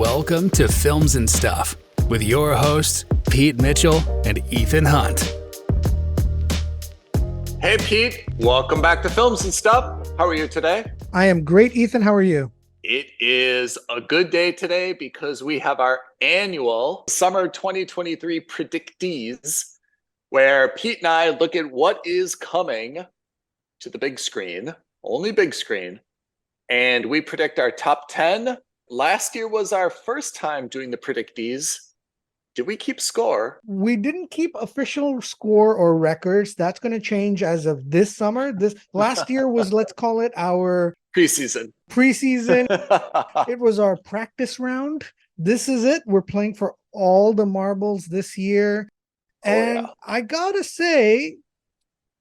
Welcome to Films and Stuff with your hosts, Pete Mitchell and Ethan Hunt. Hey, Pete. Welcome back to Films and Stuff. How are you today? I am great, Ethan. How are you? It is a good day today because we have our annual summer 2023 predictees, where Pete and I look at what is coming to the big screen, only big screen, and we predict our top 10. Last year was our first time doing the predictees. Did we keep score? We didn't keep official score or records. That's going to change as of this summer. This last year was, let's call it our Preseason. It was our practice round. This is it. We're playing for all the marbles this year. And I gotta say,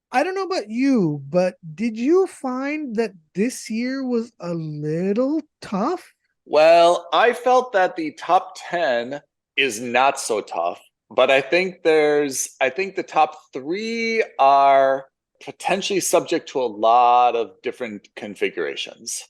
I don't know about you, but did you find that this year was a little tough? Well, I felt that the top 10 is not so tough, but I think the top 3 are potentially subject to a lot of different configurations.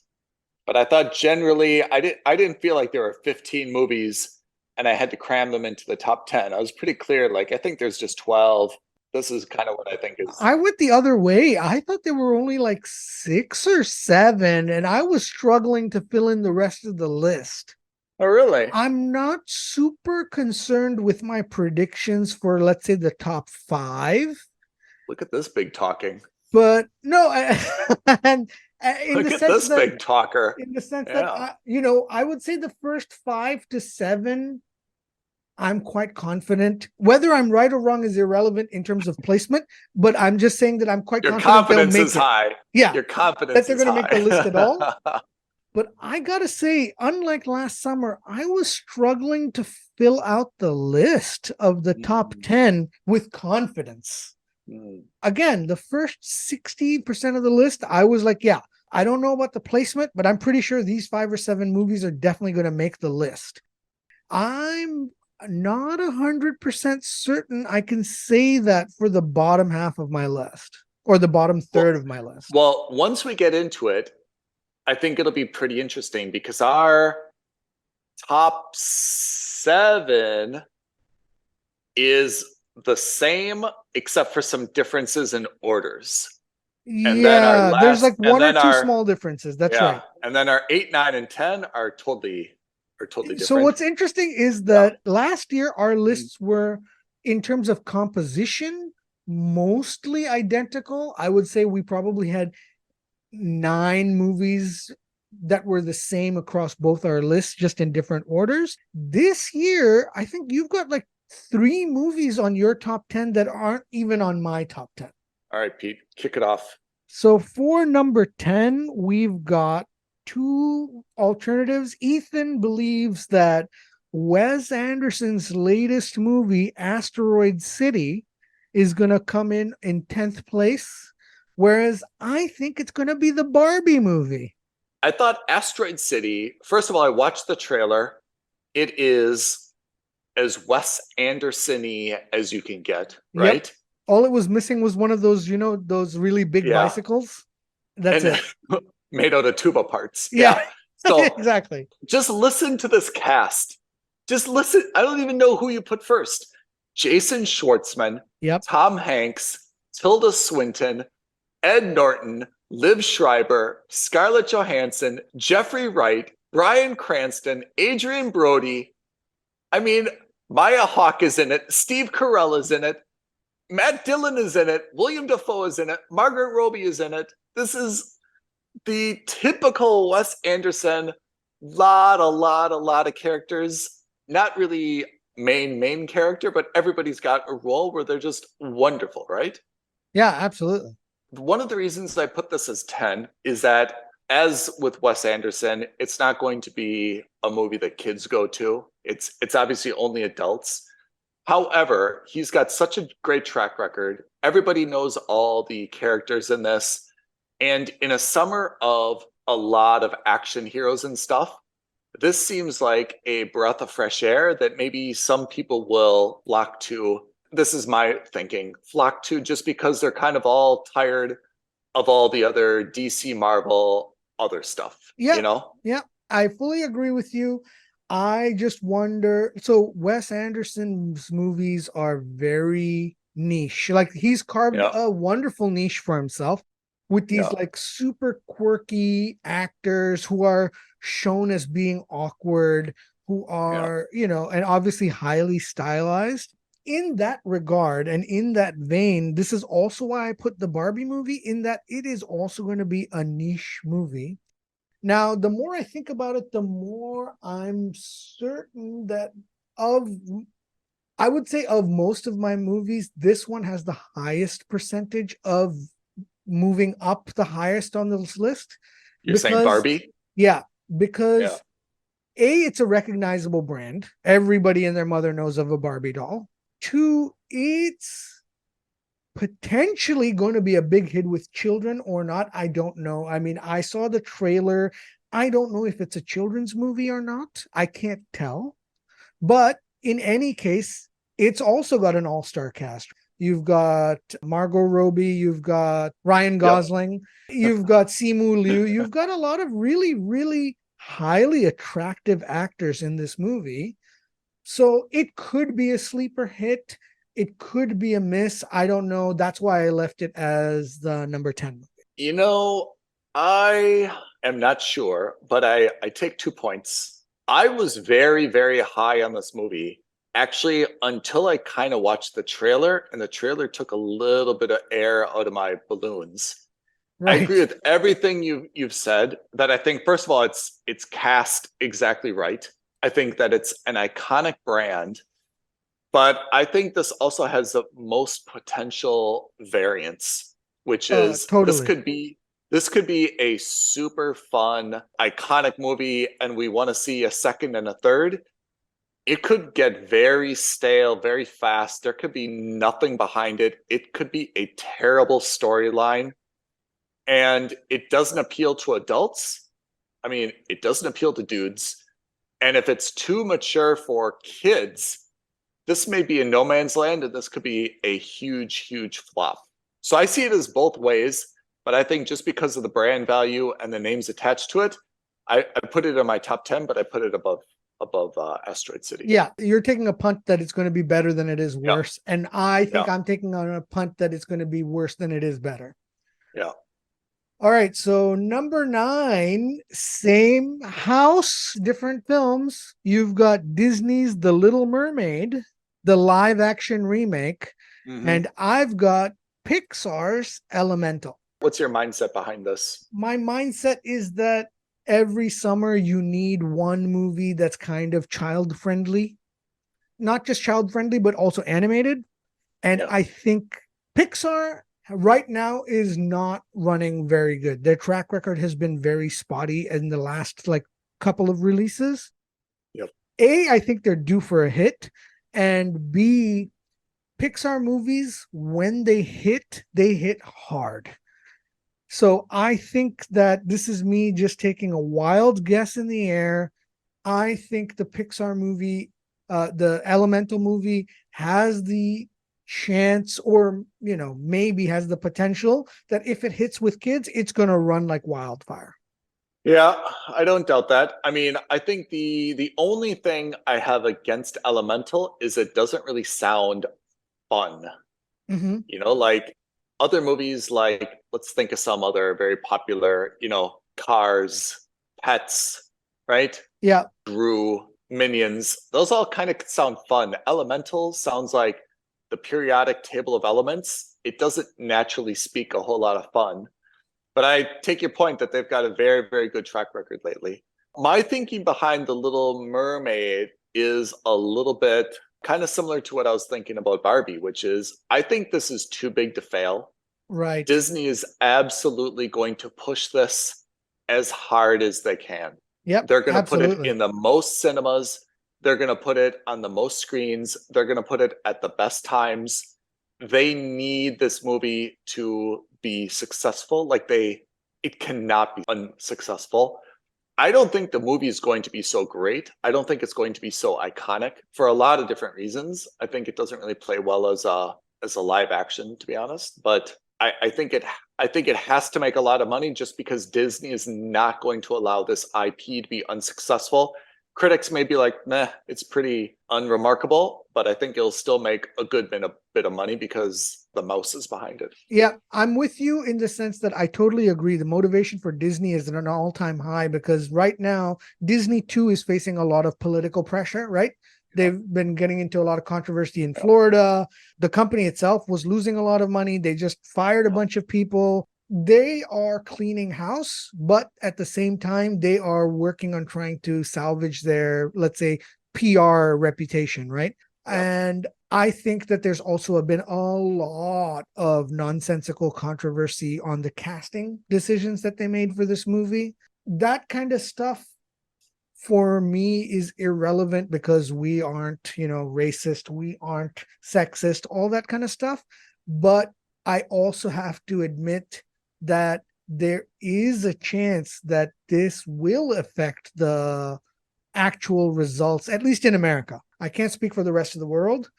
But I thought generally, I didn't feel like there were 15 movies and I had to cram them into the top 10. I was pretty clear, like, I think there's just 12. This is kind of what I think is. I went the other way. I thought there were only like 6 or 7, and I was struggling to fill in the rest of the list. Oh, really? I'm not super concerned with my predictions for, let's say, the top 5. Look at this big talking. But no, and look at this big talker. In the sense that, I would say the first 5 to 7, I'm quite confident. Whether I'm right or wrong is irrelevant in terms of placement, but I'm just saying that I'm quite confident. Your confidence is high. Yeah. Your confidence that they're going to make the list at all. But I got to say, unlike last summer, I was struggling to fill out the list of the top 10 with confidence. Again, the first 60% of the list, I was like, yeah, I don't know about the placement, but I'm pretty sure these 5 or 7 movies are definitely going to make the list. I'm not 100% certain I can say that for the bottom half of my list or the bottom third of my list. Well, once we get into it, I think it'll be pretty interesting because our top 7 is the same except for some differences in orders. And there's like 1 or 2 small differences. That's right. And then our 8, 9, and 10 are totally different. So what's interesting is that last year our lists were, in terms of composition, mostly identical. I would say we probably had 9 movies that were the same across both our lists, just in different orders. This year, I think you've got like 3 movies on your top 10 that aren't even on my top 10. All right, Pete, kick it off. So for number 10, we've got 2 alternatives. Ethan believes that Wes Anderson's latest movie, Asteroid City, is going to come in 10th place, whereas I think it's going to be the Barbie movie. I thought Asteroid City, first of all, I watched the trailer. It is as Wes Anderson-y as you can get, right? Yep. All it was missing was one of those, those really big bicycles. That's it. Made out of tuba parts. Yeah. So exactly. Just listen to this cast. Just listen. I don't even know who you put first. Jason Schwartzman, Tom Hanks, Tilda Swinton, Ed Norton, Liv Schreiber, Scarlett Johansson, Jeffrey Wright, Bryan Cranston, Adrian Brody. I mean, Maya Hawke is in it. Steve Carell is in it. Matt Dillon is in it. William Dafoe is in it. Margaret Robbie is in it. This is the typical Wes Anderson. Lot of characters. Not really main character, but everybody's got a role where they're just wonderful, right? Yeah, absolutely. One of the reasons I put this as 10 is that, as with Wes Anderson, it's not going to be a movie that kids go to. It's obviously only adults. However, he's got such a great track record. Everybody knows all the characters in this. And in a summer of a lot of action heroes and stuff, this seems like a breath of fresh air that maybe some people will flock to. This is my thinking, flock to, just because they're kind of all tired of all the other DC, Marvel, other stuff. Yeah, you know? Yeah, I fully agree with you. I just wonder. So Wes Anderson's movies are very niche. Like he's carved a wonderful niche for himself with these like super quirky actors who are shown as being awkward, who are, and obviously highly stylized. In that regard and in that vein, this is also why I put the Barbie movie in that it is also going to be a niche movie. Now, the more I think about it, the more I'm certain that I would say of most of my movies, this one has the highest percentage of moving up the highest on this list. You're saying Barbie? Yeah, because it's a recognizable brand. Everybody and their mother knows of a Barbie doll. 2, it's potentially going to be a big hit with children or not. I don't know. I mean, I saw the trailer. I don't know if it's a children's movie or not. I can't tell. But in any case, it's also got an all-star cast. You've got Margot Robbie. You've got Ryan Gosling. You've got Simu Liu. You've got a lot of really, really highly attractive actors in this movie. So it could be a sleeper hit. It could be a miss. I don't know. That's why I left it as the number 10 movie. I am not sure, but I take 2 points. I was very, very high on this movie, actually, until I kind of watched the trailer, and the trailer took a little bit of air out of my balloons. Right. I agree with everything you've said, that I think, first of all, it's cast exactly right. I think that it's an iconic brand. But I think this also has the most potential variance, which is this could be a super fun, iconic movie, and we want to see a second and a third. It could get very stale very fast. There could be nothing behind it. It could be a terrible storyline, and it doesn't appeal to adults. I mean, it doesn't appeal to dudes. And if it's too mature for kids, this may be in no man's land, and this could be a huge, huge flop. So I see it as both ways, but I think just because of the brand value and the names attached to it, I put it in my top 10, but I put it above Asteroid City. Yeah, you're taking a punt that it's going to be better than it is worse. Yeah. And I think I'm taking on a punt that it's going to be worse than it is better. Yeah. All right, so number 9, same house, different films. You've got Disney's The Little Mermaid, the live action remake, and I've got Pixar's Elemental. What's your mindset behind this? My mindset is that every summer you need one movie that's kind of child friendly, not just child friendly, but also animated. And I think Pixar right now is not running very good. Their track record has been very spotty in the last couple of releases. Yep. A, I think they're due for a hit, and B, Pixar movies, when they hit hard. So I think that this is me just taking a wild guess in the air. I think the Pixar movie, the Elemental movie, has the chance, or maybe has the potential that if it hits with kids, it's going to run like wildfire. Yeah, I don't doubt that. I mean, I think the only thing I have against Elemental is it doesn't really sound fun. Like other movies, like let's think of some other very popular, Cars, Pets, right? Yeah. Gru, Minions, those all kind of sound fun. Elemental sounds like the periodic table of elements. It doesn't naturally speak a whole lot of fun. But I take your point that they've got a very, very good track record lately. My thinking behind The Little Mermaid is a little bit kind of similar to what I was thinking about Barbie, which is I think this is too big to fail. Right. Disney is absolutely going to push this as hard as they can. Yep. They're going to put it in the most cinemas. They're going to put it on the most screens. They're going to put it at the best times. They need this movie to be successful. It cannot be unsuccessful. I don't think the movie is going to be so great. I don't think it's going to be so iconic for a lot of different reasons. I think it doesn't really play well as a live action, to be honest. But I think it has to make a lot of money just because Disney is not going to allow this IP to be unsuccessful. critics may be like, meh, it's pretty unremarkable, but I think it'll still make a good bit of money because the mouse is behind it. Yeah, I'm with you in the sense that I totally agree. The motivation for Disney is at an all-time high because right now, Disney too is facing a lot of political pressure, right? They've been getting into a lot of controversy in Florida. The company itself was losing a lot of money. They just fired a bunch of people. They are cleaning house, but at the same time, they are working on trying to salvage their, let's say, PR reputation, right? And I think that there's also been a lot of nonsensical controversy on the casting decisions that they made for this movie. That kind of stuff for me is irrelevant because we aren't, racist, we aren't sexist, all that kind of stuff. But I also have to admit that there is a chance that this will affect the actual results, at least in America. I can't speak for the rest of the world.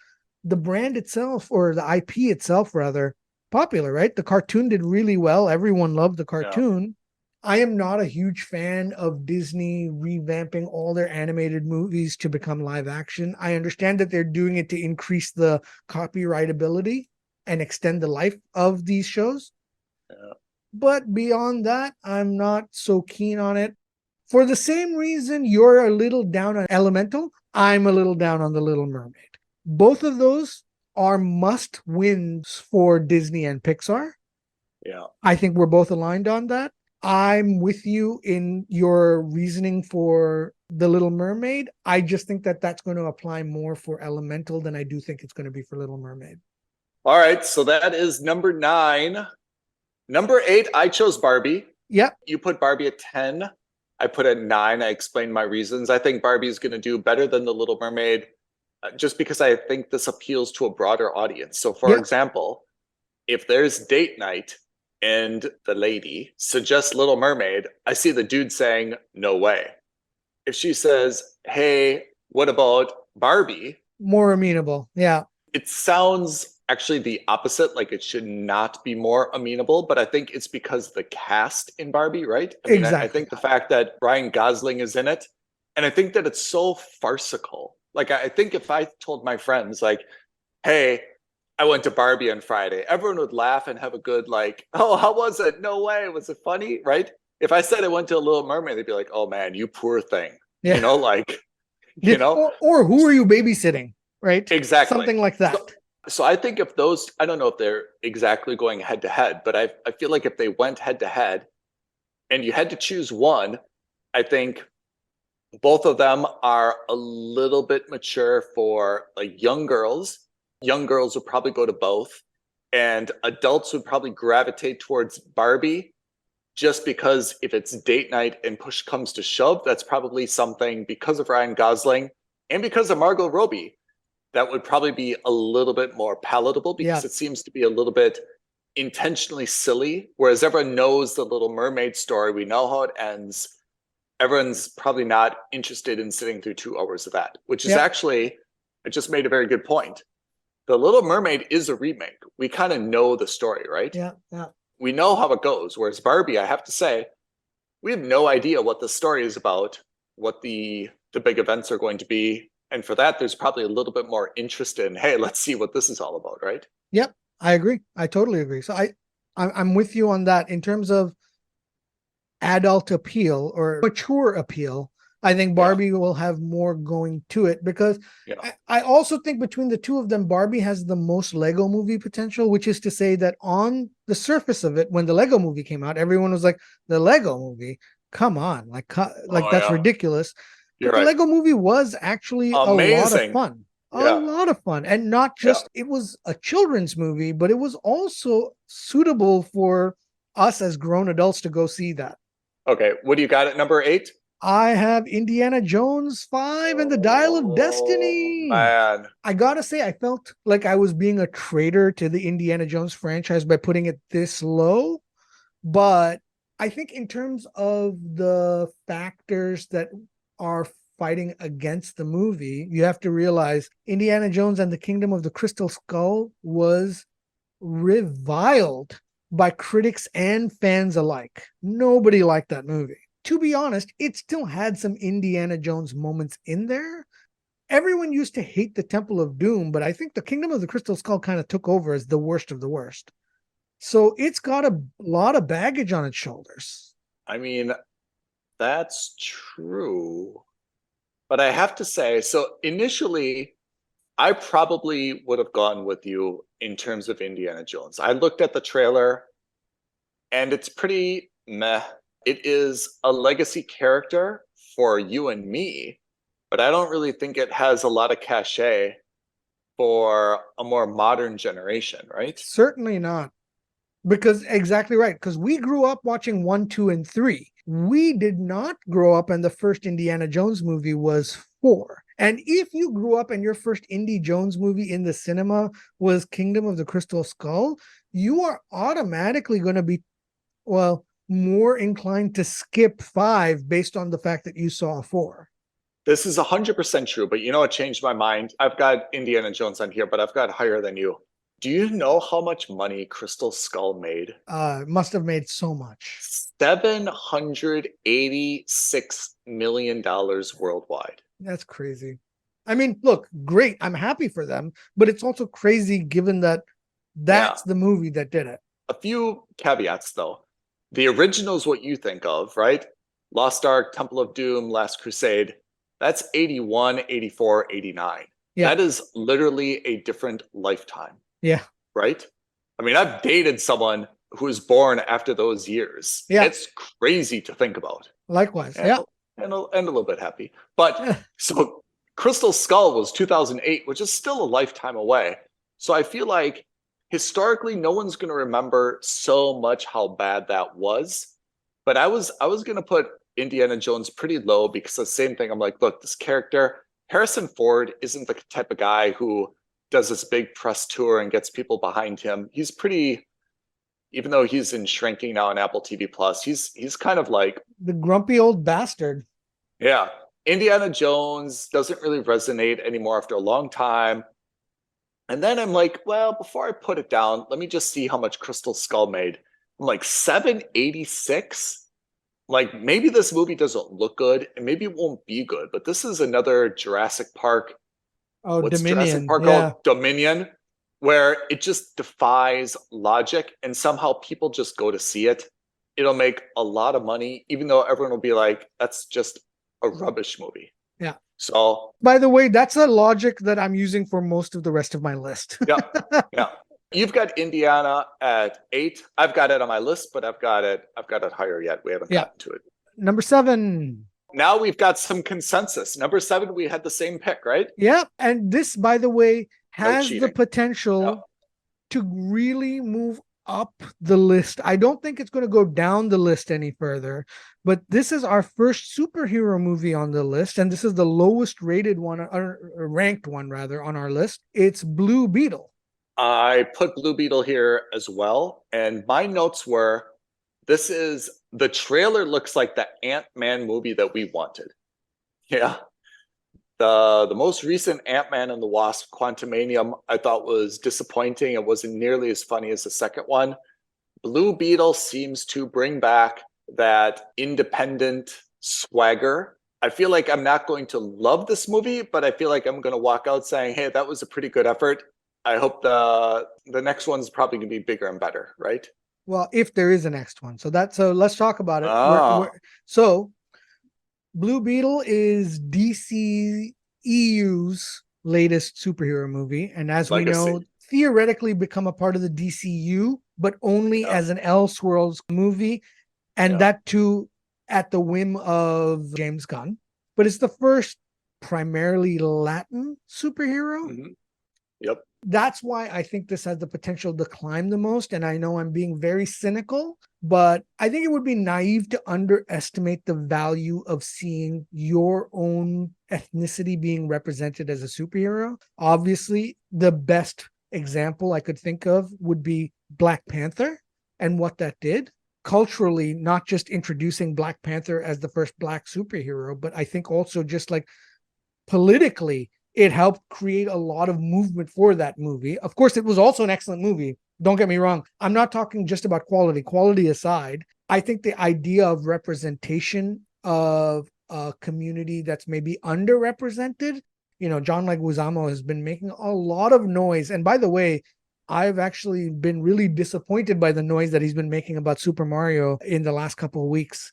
The brand itself, or the IP itself, rather, popular, right? The cartoon did really well. Everyone loved the cartoon. Yeah. I am not a huge fan of Disney revamping all their animated movies to become live action. I understand that they're doing it to increase the copyrightability and extend the life of these shows. Yeah. But beyond that, I'm not so keen on it. For the same reason you're a little down on Elemental, I'm a little down on The Little Mermaid. Both of those are must wins for Disney and Pixar. Yeah. I think we're both aligned on that. I'm with you in your reasoning for The Little Mermaid. I just think that that's going to apply more for Elemental than I do think it's going to be for Little Mermaid. All right. So that is number 9. Number 8, I chose Barbie. Yep. You put Barbie at 10. I put it at 9. I explained my reasons. I think Barbie is going to do better than The Little Mermaid just because I think this appeals to a broader audience. So for example, if there's date night and the lady suggests Little Mermaid, I see the dude saying, no way. If she says, hey, what about Barbie? More amenable. Yeah. It sounds actually the opposite, like it should not be more amenable, but I think it's because the cast in Barbie, right? Exactly. I think the fact that Ryan Gosling is in it, and I think that it's so farcical. Like, I think if I told my friends, like, hey, I went to Barbie on Friday, everyone would laugh and have a good, like, oh, how was it? No way. Was it funny? Right? If I said I went to a Little Mermaid, they'd be like, oh man, you poor thing. Yeah. Or who are you babysitting? Right? Exactly. Something like that. So I think if those, I don't know if they're exactly going head to head, but I feel like if they went head to head and you had to choose one, I think both of them are a little bit mature for like young girls. Young girls would probably go to both, and adults would probably gravitate towards Barbie just because if it's date night and push comes to shove, that's probably something because of Ryan Gosling and because of Margot Robbie that would probably be a little bit more palatable because it seems to be a little bit intentionally silly, whereas everyone knows the Little Mermaid story. We know how it ends. Everyone's probably not interested in sitting through 2 hours of that, which is actually, I just made a very good point. The Little Mermaid is a remake. We kind of know the story, right? Yeah. We know how it goes. Whereas Barbie, I have to say, we have no idea what the story is about, what the big events are going to be. And for that, there's probably a little bit more interest in, hey, let's see what this is all about, right? Yep, I agree. I totally agree. So I'm with you on that. In terms of adult appeal or mature appeal, I think Barbie will have more going to it because I also think between the two of them, Barbie has the most Lego movie potential, which is to say that on the surface of it, when the Lego movie came out, everyone was like, the Lego movie, come on, that's ridiculous. But the Lego movie was actually amazing. A lot of fun. A lot of fun. And not just, it was a children's movie, but it was also suitable for us as grown adults to go see that. Okay. What do you got at number 8? I have Indiana Jones 5 and the Dial of Destiny. Man. I gotta say, I felt like I was being a traitor to the Indiana Jones franchise by putting it this low. But I think in terms of the factors that are fighting against the movie, you have to realize Indiana Jones and the Kingdom of the Crystal Skull was reviled by critics and fans alike. Nobody liked that movie. to be honest, it still had some Indiana Jones moments in there. Everyone used to hate the Temple of Doom, but I think the Kingdom of the Crystal Skull kind of took over as the worst of the worst. So it's got a lot of baggage on its shoulders. I mean, that's true. But I have to say, so initially, I probably would have gone with you in terms of Indiana Jones. I looked at the trailer, and it's pretty meh. It is a legacy character for you and me, but I don't really think it has a lot of cachet for a more modern generation, right? Certainly not. Because exactly right. Because we grew up watching 1, 2, and 3. We did not grow up, and the first Indiana Jones movie was 4. And if you grew up and your first Indy Jones movie in the cinema was Kingdom of the Crystal Skull, you are automatically going to be, well, more inclined to skip 5 based on the fact that you saw 4. This is 100% true, but you know what changed my mind? I've got Indiana Jones on here, but I've got higher than you. Do you know how much money Crystal Skull made? Must have made so much. $786 million worldwide. That's crazy. I mean, look, great. I'm happy for them, but it's also crazy given that that's the movie that did it. A few caveats, though. The original is what you think of, right? Lost Ark, Temple of Doom, Last Crusade. That's 81, 84, 89. Yeah. That is literally a different lifetime. Yeah. Right? I mean, I've dated someone who was born after those years. Yeah. It's crazy to think about. Likewise. And a little bit happy. But so Crystal Skull was 2008, which is still a lifetime away. So I feel like historically, no one's going to remember so much how bad that was. But I was going to put Indiana Jones pretty low because the same thing. I'm like, look, this character, Harrison Ford isn't the type of guy who does this big press tour and gets people behind him. He's pretty, even though he's in shrinking now on Apple TV Plus, he's kind of like the grumpy old bastard. Yeah. Indiana Jones doesn't really resonate anymore after a long time. And then I'm like, well, before I put it down, let me just see how much Crystal Skull made. I'm like, 786? Like, maybe this movie doesn't look good and maybe it won't be good, but this is another Jurassic Park. Oh, what's Dominion. Jurassic Park called? Dominion, where it just defies logic and somehow people just go to see it. It'll make a lot of money, even though everyone will be like, that's just a rubbish movie. Yeah. So, by the way, that's a logic that I'm using for most of the rest of my list. Yeah. You've got Indiana at 8. I've got it on my list, but I've got it higher yet. We haven't gotten to it. Number 7. Now we've got some consensus. Number 7, we had the same pick, right? Yeah. And this, by the way, has the potential to really move up the list. I don't think it's going to go down the list any further, but this is our first superhero movie on the list, and this is the lowest rated one, or ranked one rather, on our list. It's Blue Beetle. I put Blue Beetle here as well, and my notes were, the trailer looks like the Ant-Man movie that we wanted. Yeah. The most recent Ant-Man and the Wasp, Quantumanium, I thought was disappointing. It wasn't nearly as funny as the second one. Blue Beetle seems to bring back that independent swagger. I feel like I'm not going to love this movie, but I feel like I'm going to walk out saying, hey, that was a pretty good effort. I hope the next one's probably going to be bigger and better, right? Well, if there is a next one. So let's talk about it. So Blue Beetle is DC EU's latest superhero movie. And as we know, theoretically become a part of the DCU, but only as an Elseworlds movie. And that too at the whim of James Gunn. But it's the first primarily Latin superhero. Mm-hmm. Yep. That's why I think this has the potential to climb the most. And I know I'm being very cynical, but I think it would be naive to underestimate the value of seeing your own ethnicity being represented as a superhero. Obviously, the best example I could think of would be Black Panther and what that did. Culturally, not just introducing Black Panther as the first Black superhero, but I think also just like politically, it helped create a lot of movement for that movie. Of course, it was also an excellent movie. Don't get me wrong. I'm not talking just about quality. Quality aside, I think the idea of representation of a community that's maybe underrepresented, John Leguizamo has been making a lot of noise. And by the way, I've actually been really disappointed by the noise that he's been making about Super Mario in the last couple of weeks.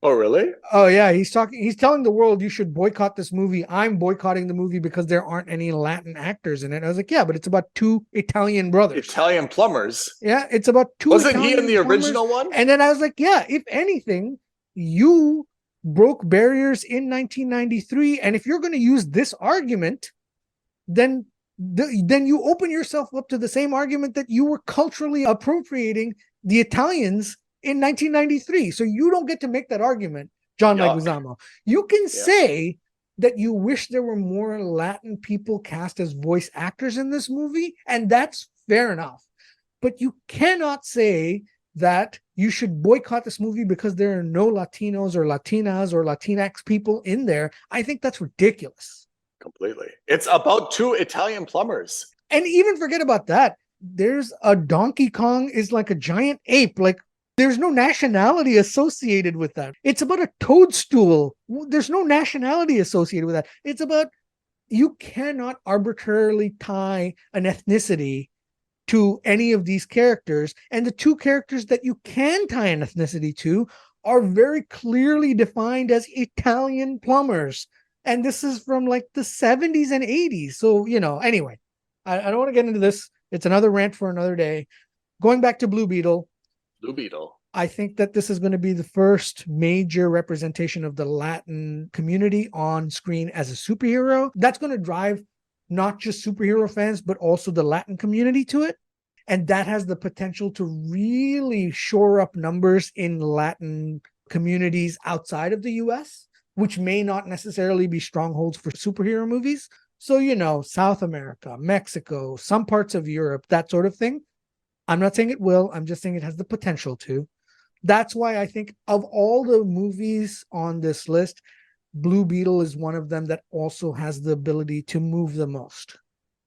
Oh, really? Oh, yeah. He's telling the world you should boycott this movie. I'm boycotting the movie because there aren't any Latin actors in it. I was like, yeah, but it's about two Italian brothers. Italian plumbers. Yeah, it's about two Wasn't Italian he in the plumbers. original one? And then I was like, yeah, if anything, you broke barriers in 1993. And if you're going to use this argument, then you open yourself up to the same argument that you were culturally appropriating the Italians in 1993. So you don't get to make that argument, John Leguizamo. You can say that you wish there were more Latin people cast as voice actors in this movie, and that's fair enough. But you cannot say that you should boycott this movie because there are no Latinos or Latinas or Latinx people in there. I think that's ridiculous. Completely. It's about two Italian plumbers. And even forget about that. There's a Donkey Kong is like a giant ape. Like, there's no nationality associated with that. It's about a toadstool. There's no nationality associated with that. It's about, you cannot arbitrarily tie an ethnicity to any of these characters. And the two characters that you can tie an ethnicity to are very clearly defined as Italian plumbers. And this is from like the 70s and 80s. So, anyway, I don't want to get into this. It's another rant for another day. Going back to Blue Beetle. I think that this is going to be the first major representation of the Latin community on screen as a superhero. That's going to drive not just superhero fans, but also the Latin community to it. And that has the potential to really shore up numbers in Latin communities outside of the US, which may not necessarily be strongholds for superhero movies. So, South America, Mexico, some parts of Europe, that sort of thing. I'm not saying it will. I'm just saying it has the potential to. That's why I think of all the movies on this list, Blue Beetle is one of them that also has the ability to move the most.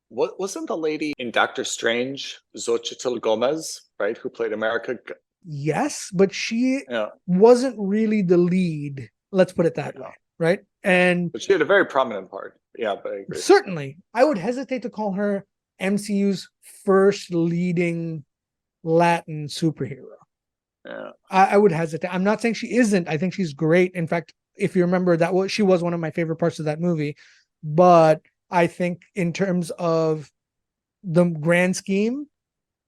Wasn't the lady in Doctor Strange, Xochitl Gomez, right, who played America? Yes, but she wasn't really the lead. Let's put it that way, right? But she had a very prominent part. Yeah, but I agree. Certainly. I would hesitate to call her MCU's first leading Latin superhero. Yeah, I would hesitate. I'm not saying she isn't. I think she's great. In fact, if you remember, she was one of my favorite parts of that movie. But I think in terms of the grand scheme,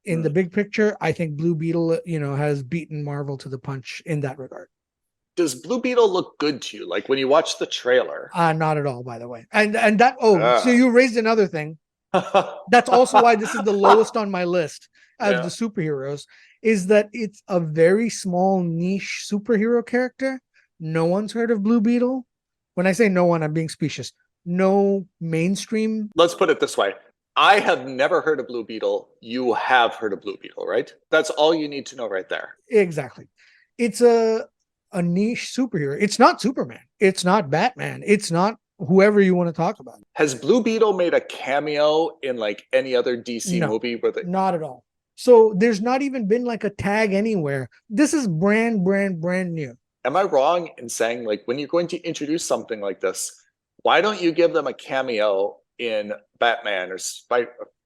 in the big picture, I think Blue Beetle, has beaten Marvel to the punch in that regard. Does Blue Beetle look good to you? Like when you watch the trailer? Not at all, by the way. And that, so you raised another thing. That's also why this is the lowest on my list of the superheroes, is that it's a very small niche superhero character. No one's heard of Blue Beetle. When I say no one, I'm being specious. No mainstream. Let's put it this way. I have never heard of Blue Beetle. You have heard of Blue Beetle, right? That's all you need to know right there. Exactly. It's a niche superhero. It's not Superman. It's not Batman. It's not whoever you want to talk about. Has Blue Beetle made a cameo in like any other DC movie? Not at all. So there's not even been like a tag anywhere. This is brand new. Am I wrong in saying, like, when you're going to introduce something like this, why don't you give them a cameo in Batman or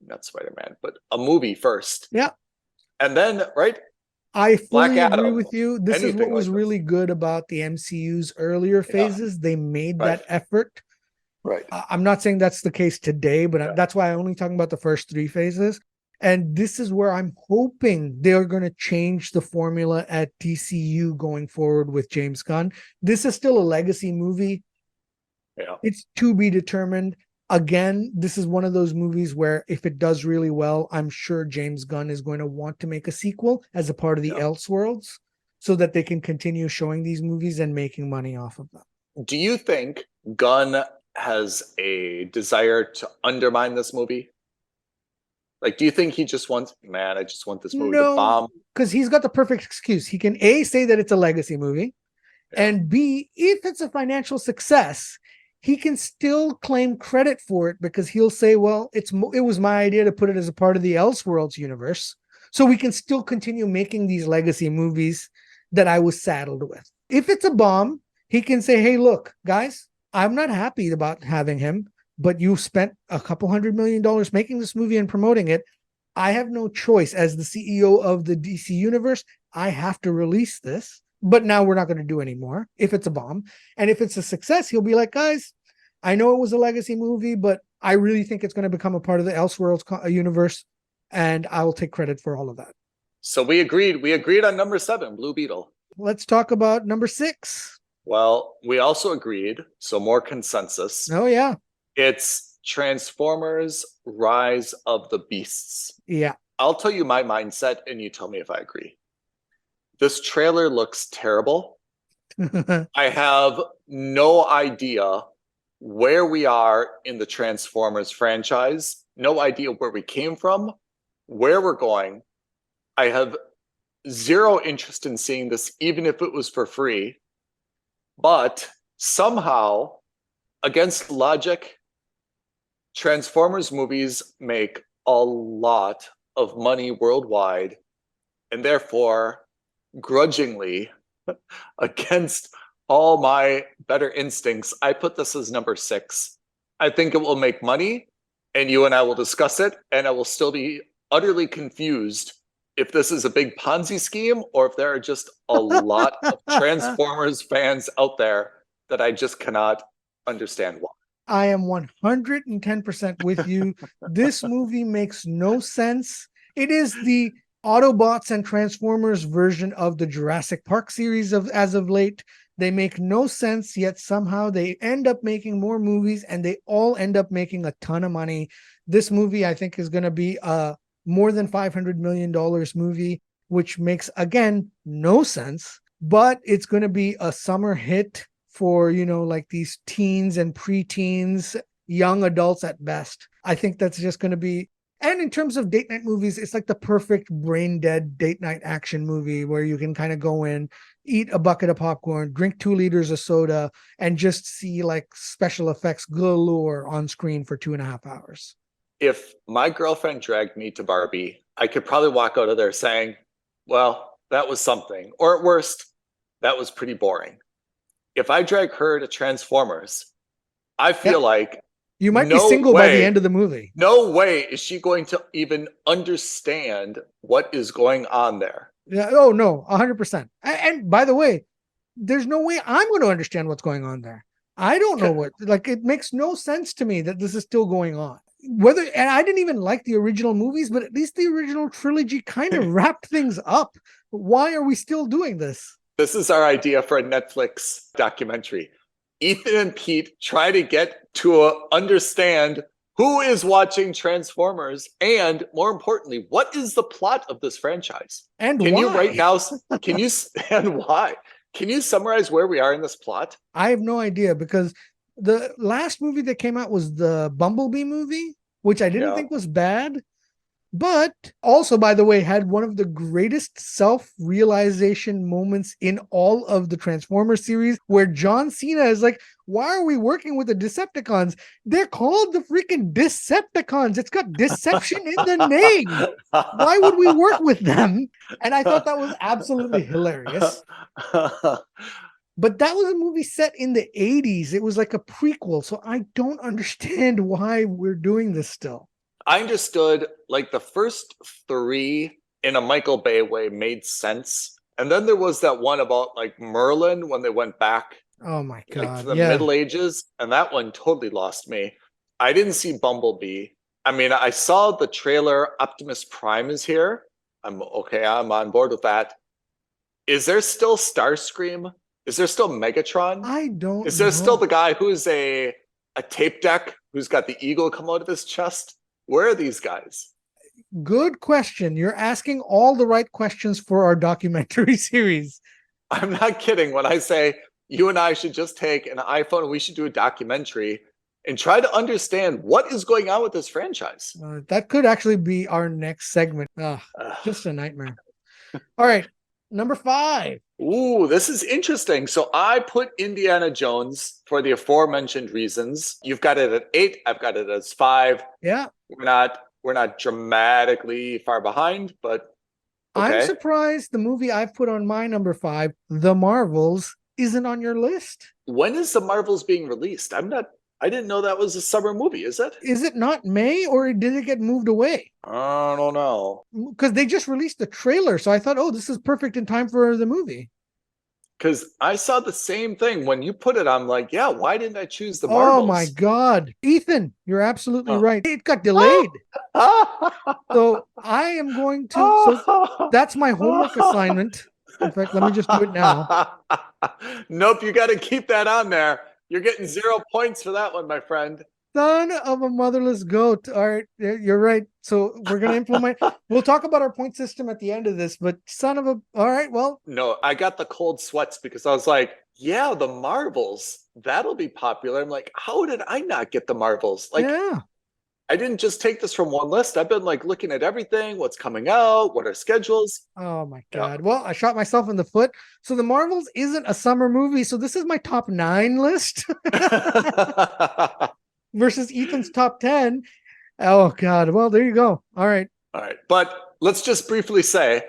not Spider-Man, but a movie first? Yeah. And then, right? I fully agree with you. This is what was really good about the MCU's earlier phases. They made that effort. Right. I'm not saying that's the case today, but that's why I'm only talking about the first three phases. And this is where I'm hoping they're going to change the formula at DCU going forward with James Gunn. This is still a legacy movie. Yeah. It's to be determined. Again, this is one of those movies where if it does really well, I'm sure James Gunn is going to want to make a sequel as a part of the Elseworlds so that they can continue showing these movies and making money off of them. Do you think Gunn has a desire to undermine this movie? Like, do you think he just wants, I just want this movie to bomb? Because he's got the perfect excuse. He can A, say that it's a legacy movie, and B, if it's a financial success, he can still claim credit for it because he'll say, well, it was my idea to put it as a part of the Elseworlds universe. So we can still continue making these legacy movies that I was saddled with. If it's a bomb, he can say, hey, look, guys, I'm not happy about having him, but you spent a couple $100 million making this movie and promoting it. I have no choice as the CEO of the DC universe. I have to release this, but now we're not going to do anymore if it's a bomb. And if it's a success, he'll be like, guys, I know it was a legacy movie, but I really think it's going to become a part of the Elseworlds universe, and I will take credit for all of that. So we agreed on number 7, Blue Beetle. Let's talk about number 6. Well, we also agreed, so more consensus. Oh, yeah. It's Transformers Rise of the Beasts. Yeah. I'll tell you my mindset and you tell me if I agree. This trailer looks terrible. I have no idea where we are in the Transformers franchise, no idea where we came from, where we're going. I have zero interest in seeing this, even if it was for free. But somehow, against logic, Transformers movies make a lot of money worldwide, and therefore, grudgingly, against all my better instincts, I put this as number 6. I think it will make money, and you and I will discuss it, and I will still be utterly confused if this is a big Ponzi scheme or if there are just a lot of Transformers fans out there that I just cannot understand why. I am 110% with you. This movie makes no sense. It is the Autobots and Transformers version of the Jurassic Park series as of late. They make no sense, yet somehow they end up making more movies and they all end up making a ton of money. This movie, I think, is going to be a more than $500 million movie, which makes, again, no sense, but it's going to be a summer hit for, like these teens and preteens, young adults at best. I think that's just going to be, and in terms of date night movies, it's like the perfect brain dead date night action movie where you can kind of go in, eat a bucket of popcorn, drink 2 liters of soda, and just see like special effects galore on screen for 2.5 hours. If my girlfriend dragged me to Barbie, I could probably walk out of there saying, well, that was something. Or at worst, that was pretty boring. If I drag her to Transformers, I feel like you might be single by the end of the movie. No way is she going to even understand what is going on there. Yeah. Oh, no, 100%. And by the way, there's no way I'm going to understand what's going on there. I don't know it makes no sense to me that this is still going on. And I didn't even like the original movies, but at least the original trilogy kind of wrapped things up. Why are we still doing this? This is our idea for a Netflix documentary. Ethan and Pete try to get to understand who is watching Transformers, and more importantly, what is the plot of this franchise? And why? You right now, and why? Can you summarize where we are in this plot? I have no idea, because the last movie that came out was the Bumblebee movie, which I didn't think was bad, but also, by the way, had one of the greatest self-realization moments in all of the Transformers series, where John Cena is like, why are we working with the Decepticons? They're called the freaking Decepticons. It's got deception in the name. Why would we work with them? And I thought that was absolutely hilarious. But that was a movie set in the 80s. It was like a prequel. So I don't understand why we're doing this still. I understood like the first 3 in a Michael Bay way made sense. And then there was that one about like Merlin when they went back. Oh my God. Like, to the Middle Ages. And that one totally lost me. I didn't see Bumblebee. I mean, I saw the trailer. Optimus Prime is here. I'm on board with that. Is there still Starscream? Is there still Megatron? I don't know. Is there still the guy who's a tape deck who's got the eagle come out of his chest? Where are these guys? Good question. You're asking all the right questions for our documentary series. I'm not kidding when I say you and I should just take an iPhone and we should do a documentary and try to understand what is going on with this franchise. That could actually be our next segment. Just a nightmare. All right. Number 5. Ooh, this is interesting. So I put Indiana Jones for the aforementioned reasons. You've got it at 8. I've got it as 5. Yeah. We're not dramatically far behind, but I'm surprised the movie I've put on my number 5, The Marvels, isn't on your list. When is The Marvels being released? I didn't know that was a summer movie, is it? Is it not May, or did it get moved away? I don't know. Because they just released the trailer, so I thought, oh, this is perfect in time for the movie. Because I saw the same thing. When you put it, I'm like, yeah, why didn't I choose The Marvels? Oh my God. Ethan, you're absolutely right. It got delayed. So I am going to, so that's my homework assignment. In fact, let me just do it now. Nope, you got to keep that on there. You're getting 0 points for that one, my friend. Son of a motherless goat. All right, you're right. So we're going to implement, we'll talk about our point system at the end of this, but all right, well. No, I got the cold sweats because I was like, yeah, The Marvels, that'll be popular. I'm like, how did I not get The Marvels? Like, yeah. I didn't just take this from one list. I've been like looking at everything, what's coming out, what are schedules. Oh my God. Yeah. Well, I shot myself in the foot. So The Marvels isn't a summer movie. So this is my top 9 list versus Ethan's top 10. Oh God. Well, there you go. All right. But let's just briefly say,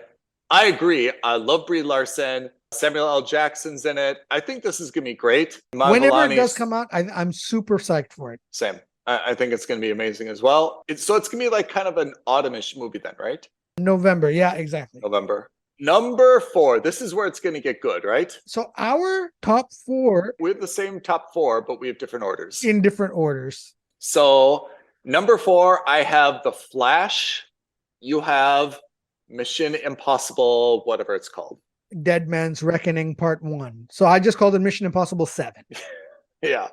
I agree. I love Brie Larson. Samuel L. Jackson's in it. I think this is going to be great. Whenever it does come out, I'm super psyched for it. Same. I think it's going to be amazing as well. So it's going to be like kind of an autumnish movie then, right? November. Yeah, exactly. November. Number 4. This is where it's going to get good, right? So our top 4. We have the same top 4, but we have different orders. In different orders. So number 4, I have The Flash. You have Mission Impossible, whatever it's called. Dead Man's Reckoning Part 1. So I just called it Mission Impossible 7. Yeah.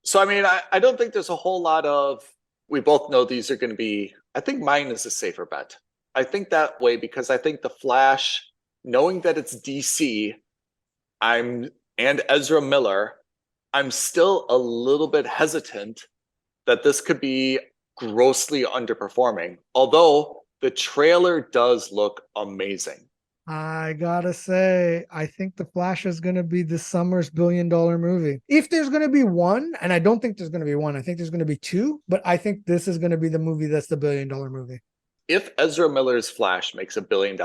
So, I mean, I don't think there's a whole lot of, we both know these are going to be, I think mine is a safer bet. I think that way because I think The Flash, knowing that it's DC, and Ezra Miller, I'm still a little bit hesitant that this could be grossly underperforming. Although the trailer does look amazing. I gotta say, I think The Flash is going to be this summer's billion-dollar movie. If there's going to be one, and I don't think there's going to be one, I think there's going to be 2, but I think this is going to be the movie that's the billion-dollar movie. If Ezra Miller's Flash makes $1 billion,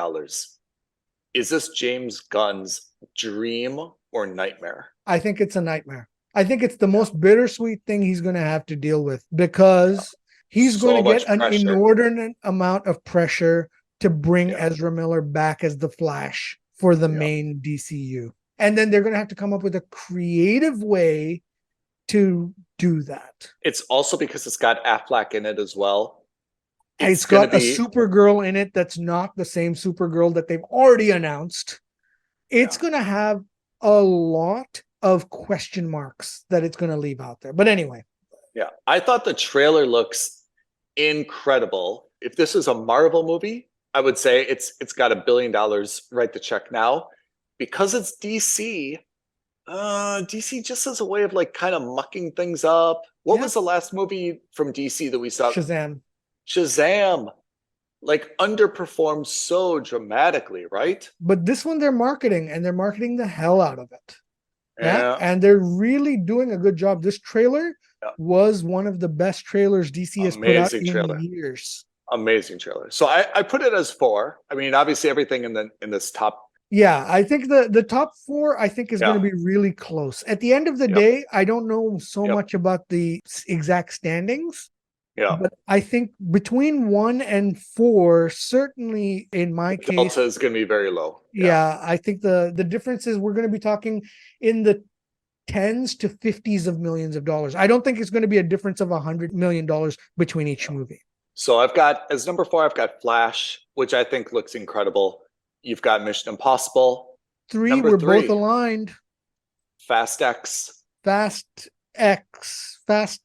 is this James Gunn's dream or nightmare? I think it's a nightmare. I think it's the most bittersweet thing he's going to have to deal with because he's going to get an inordinate amount of pressure to bring Ezra Miller back as the Flash for the main DCU. And then they're going to have to come up with a creative way to do that. It's also because it's got Affleck in it as well. It's got a Supergirl in it that's not the same Supergirl that they've already announced. It's going to have a lot of question marks that it's going to leave out there. But anyway. Yeah, I thought the trailer looks incredible. If this is a Marvel movie, I would say it's got $1 billion. Write the check now. Because it's DC, DC just has a way of like kind of mucking things up. What was the last movie from DC that we saw? Shazam. Like underperformed so dramatically, right? But this one they're marketing, and they're marketing the hell out of it. Yeah. And they're really doing a good job. This trailer was one of the best trailers DC has put out in years. Amazing trailer. So I put it as 4. I mean, obviously everything in this top. Yeah, I think the top 4 I think is going to be really close. At the end of the day, I don't know so much about the exact standings. Yeah. But I think between 1 and 4, certainly in my case, Delta is going to be very low. Yeah, I think the difference is we're going to be talking in the tens to 50s of millions of dollars. I don't think it's going to be a difference of $100 million between each movie. So I've got, as number 4, I've got Flash, which I think looks incredible. You've got Mission Impossible. 3, we're both aligned. Fast X. Fast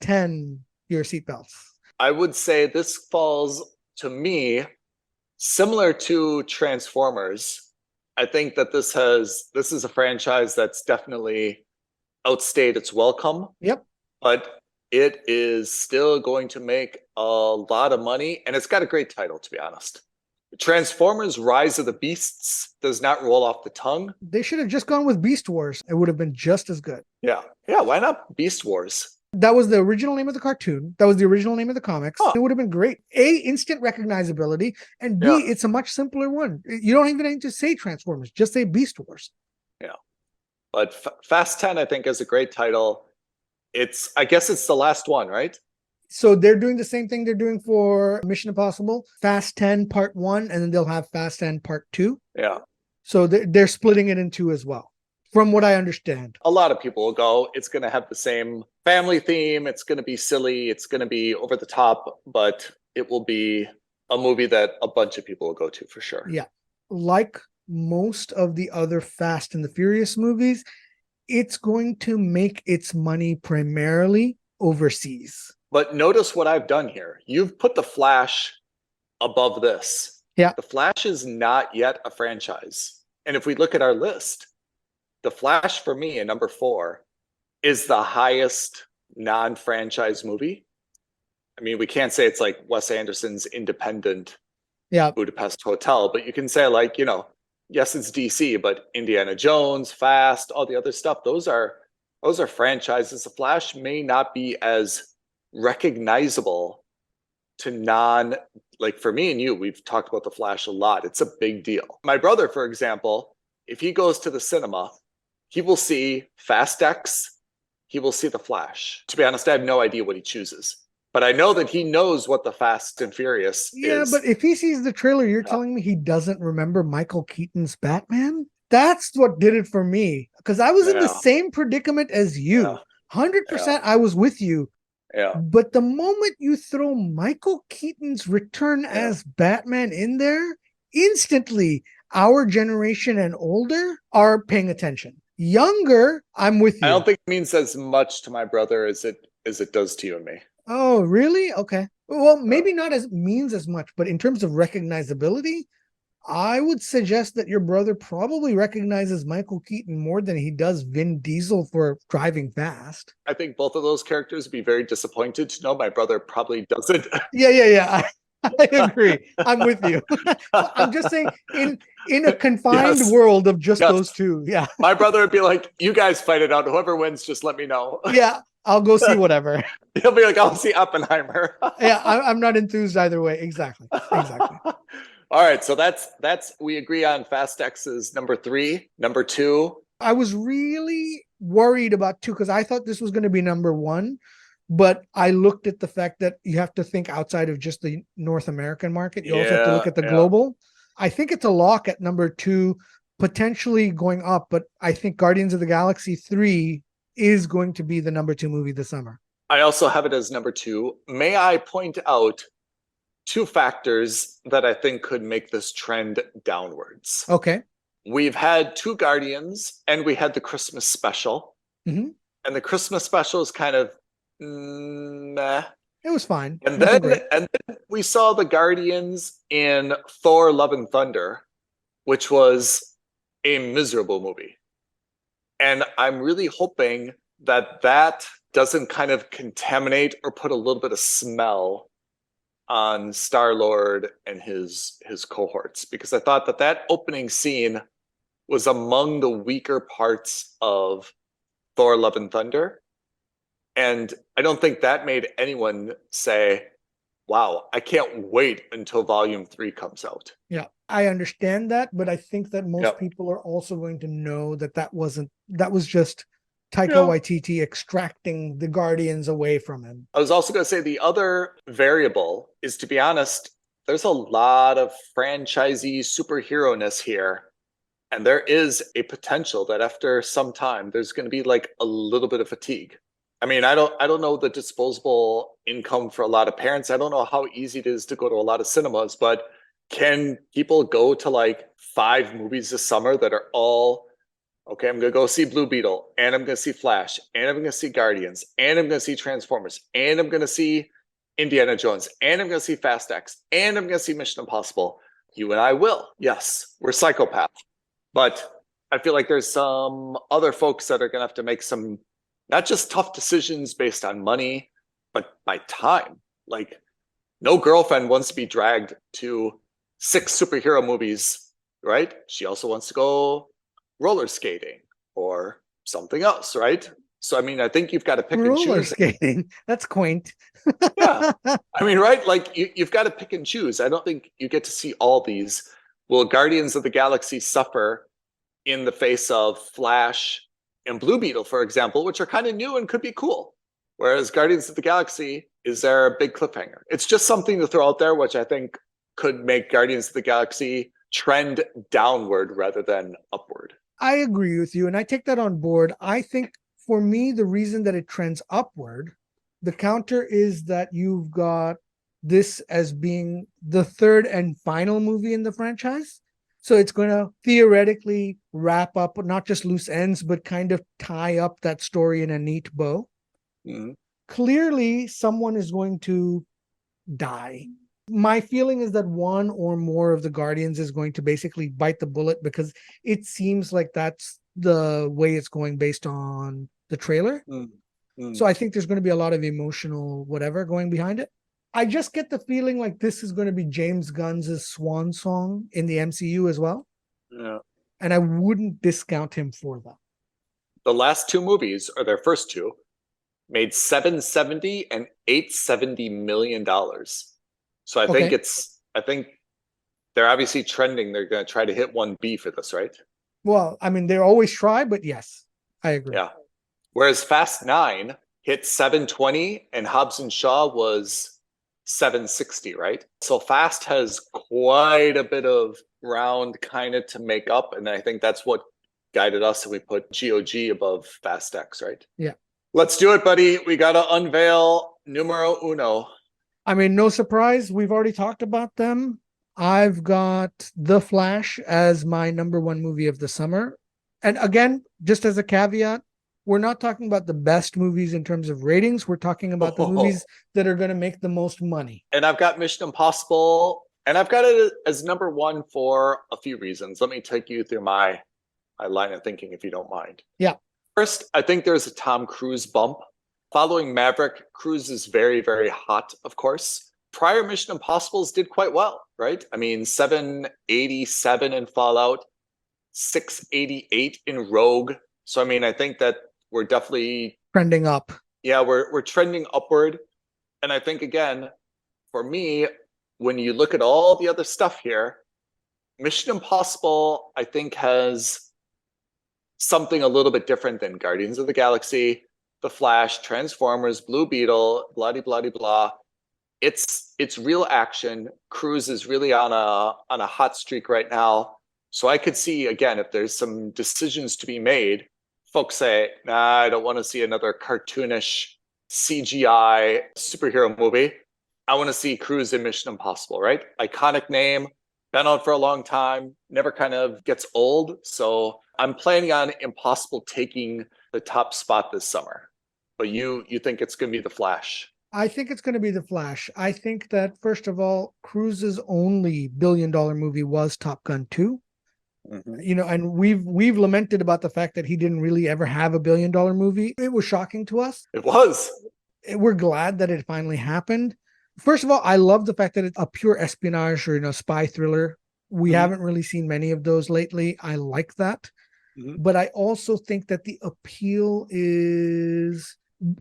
10, your seatbelts. I would say this falls, to me, similar to Transformers. I think that this is a franchise that's definitely outstayed its welcome. Yep. But it is still going to make a lot of money, and it's got a great title, to be honest. Transformers Rise of the Beasts does not roll off the tongue. They should have just gone with Beast Wars. It would have been just as good. Yeah, why not Beast Wars? That was the original name of the cartoon. That was the original name of the comics. It would have been great. A, instant recognizability, and B, it's a much simpler one. You don't even need to say Transformers, just say Beast Wars. Yeah. But Fast 10, I think, is a great title. I guess it's the last one, right? So they're doing the same thing they're doing for Mission Impossible, Fast 10 Part 1, and then they'll have Fast 10 Part 2. Yeah. So they're splitting it in two as well, from what I understand. A lot of people will go, it's going to have the same family theme. It's going to be silly. It's going to be over the top, but it will be a movie that a bunch of people will go to for sure. Yeah. Like most of the other Fast and the Furious movies, it's going to make its money primarily overseas. But notice what I've done here. You've put The Flash above this. Yeah. The Flash is not yet a franchise. And if we look at our list, The Flash for me in number 4 is the highest non-franchise movie. I mean, we can't say it's like Wes Anderson's independent Budapest Hotel, but you can say like, yes, it's DC, but Indiana Jones, Fast, all the other stuff, those are franchises. The Flash may not be as recognizable to like for me and you, we've talked about The Flash a lot. It's a big deal. My brother, for example, if he goes to the cinema, he will see Fast X, he will see The Flash. To be honest, I have no idea what he chooses. But I know that he knows what the Fast and Furious is. Yeah, but if he sees the trailer, you're telling me he doesn't remember Michael Keaton's Batman? That's what did it for me. Because I was in the same predicament as you. 100% I was with you. Yeah. But the moment you throw Michael Keaton's return as Batman in there, instantly our generation and older are paying attention. Younger, I'm with you. I don't think it means as much to my brother as it does to you and me. Oh, really? Okay. Well, maybe not as much, but in terms of recognizability, I would suggest that your brother probably recognizes Michael Keaton more than he does Vin Diesel for driving fast. I think both of those characters would be very disappointed to know my brother probably doesn't. Yeah. I agree. I'm with you. I'm just saying in a confined world of just those two. Yeah. My brother would be like, you guys fight it out. Whoever wins, just let me know. Yeah. I'll go see whatever. He'll be like, I'll see Oppenheimer. Yeah. I'm not enthused either way. Exactly. All right. So that's we agree on Fast X's number 3. Number 2. I was really worried about 2 because I thought this was going to be number 1. But I looked at the fact that you have to think outside of just the North American market. You also have to look at the global. I think it's a lock at number 2, potentially going up. But I think Guardians of the Galaxy 3 is going to be the number 2 movie this summer. I also have it as number 2. May I point out 2 factors that I think could make this trend downwards? Okay. We've had 2 Guardians and we had the Christmas special. Mm-hmm. And the Christmas special is kind of meh. It was fine. And then we saw the Guardians in Thor: Love and Thunder, which was a miserable movie. And I'm really hoping that doesn't kind of contaminate or put a little bit of smell on Star-Lord and his cohorts, because I thought that opening scene was among the weaker parts of Thor: Love and Thunder. And I don't think that made anyone say, wow, I can't wait until Volume 3 comes out. Yeah, I understand that, but I think that most people are also going to know that was just Taika Waititi extracting the Guardians away from him. I was also going to say the other variable is, to be honest, there's a lot of franchisee superhero-ness here. And there is a potential that after some time, there's going to be like a little bit of fatigue. I mean, I don't know the disposable income for a lot of parents. I don't know how easy it is to go to a lot of cinemas, but can people go to like 5 movies this summer that are all, okay, I'm going to go see Blue Beetle, and I'm going to see Flash, and I'm going to see Guardians, and I'm going to see Transformers, and I'm going to see Indiana Jones, and I'm going to see Fast X, and I'm going to see Mission Impossible. You and I will. Yes, we're psychopaths. But I feel like there's some other folks that are going to have to make some not just tough decisions based on money, but by time. Like, no girlfriend wants to be dragged to 6 superhero movies, right? She also wants to go roller skating or something else, right? So, I mean, I think you've got to pick and Roller choose. skating. That's quaint. Yeah. I mean, right? Like you've got to pick and choose. I don't think you get to see all these. Will Guardians of the Galaxy suffer in the face of Flash and Blue Beetle, for example, which are kind of new and could be cool? Whereas Guardians of the Galaxy, is there a big cliffhanger? It's just something to throw out there, which I think could make Guardians of the Galaxy trend downward rather than upward. I agree with you, and I take that on board. I think for me, the reason that it trends upward, the counter is that you've got this as being the third and final movie in the franchise. So it's going to theoretically wrap up not just loose ends, but kind of tie up that story in a neat bow. Mm-hmm. Clearly, someone is going to die. My feeling is that one or more of the Guardians is going to basically bite the bullet, because it seems like that's the way it's going based on the trailer. So I think there's going to be a lot of emotional whatever going behind it. I just get the feeling like this is going to be James Gunn's swan song in the MCU as well. Yeah. And I wouldn't discount him for that. The last two movies, or their first two, made $770 and $870 million. So I think they're obviously trending. They're going to try to hit 1B for this, right? Well, I mean, they always try, but yes, I agree. Yeah. Whereas Fast 9 hit 720 and Hobbs and Shaw was 760, right? So Fast has quite a bit of ground kind of to make up. And I think that's what guided us, and we put GOG above Fast X, right? Yeah. Let's do it, buddy. We got to unveil numero uno. I mean, no surprise. We've already talked about them. I've got The Flash as my number one movie of the summer. And again, just as a caveat, we're not talking about the best movies in terms of ratings. We're talking about the movies that are going to make the most money. And I've got Mission Impossible, and I've got it as number one for a few reasons. Let me take you through my line of thinking, if you don't mind. Yeah. First, I think there's a Tom Cruise bump. Following Maverick, Cruise is very, very hot, of course. Prior Mission Impossibles did quite well, right? I mean, 787 in Fallout, 688 in Rogue. So, I mean, I think that we're definitely trending up. Yeah, we're trending upward. And I think, again, for me, when you look at all the other stuff here, Mission Impossible, I think, has something a little bit different than Guardians of the Galaxy, The Flash, Transformers, Blue Beetle, blah, blah, blah, blah. It's real action. Cruise is really on a hot streak right now. So I could see, again, if there's some decisions to be made, folks say, nah, I don't want to see another cartoonish CGI superhero movie. I want to see Cruise in Mission Impossible, right? Iconic name, been on for a long time, never kind of gets old. So I'm planning on Impossible taking the top spot this summer. But you think it's going to be The Flash? I think it's going to be The Flash. I think that, first of all, Cruise's only billion-dollar movie was Top Gun 2. Mm-hmm. You know, and we've lamented about the fact that he didn't really ever have a billion-dollar movie. It was shocking to us. It was. We're glad that it finally happened. First of all, I love the fact that it's a pure espionage or, spy thriller. We haven't really seen many of those lately. I like that. Mm-hmm. But I also think that the appeal is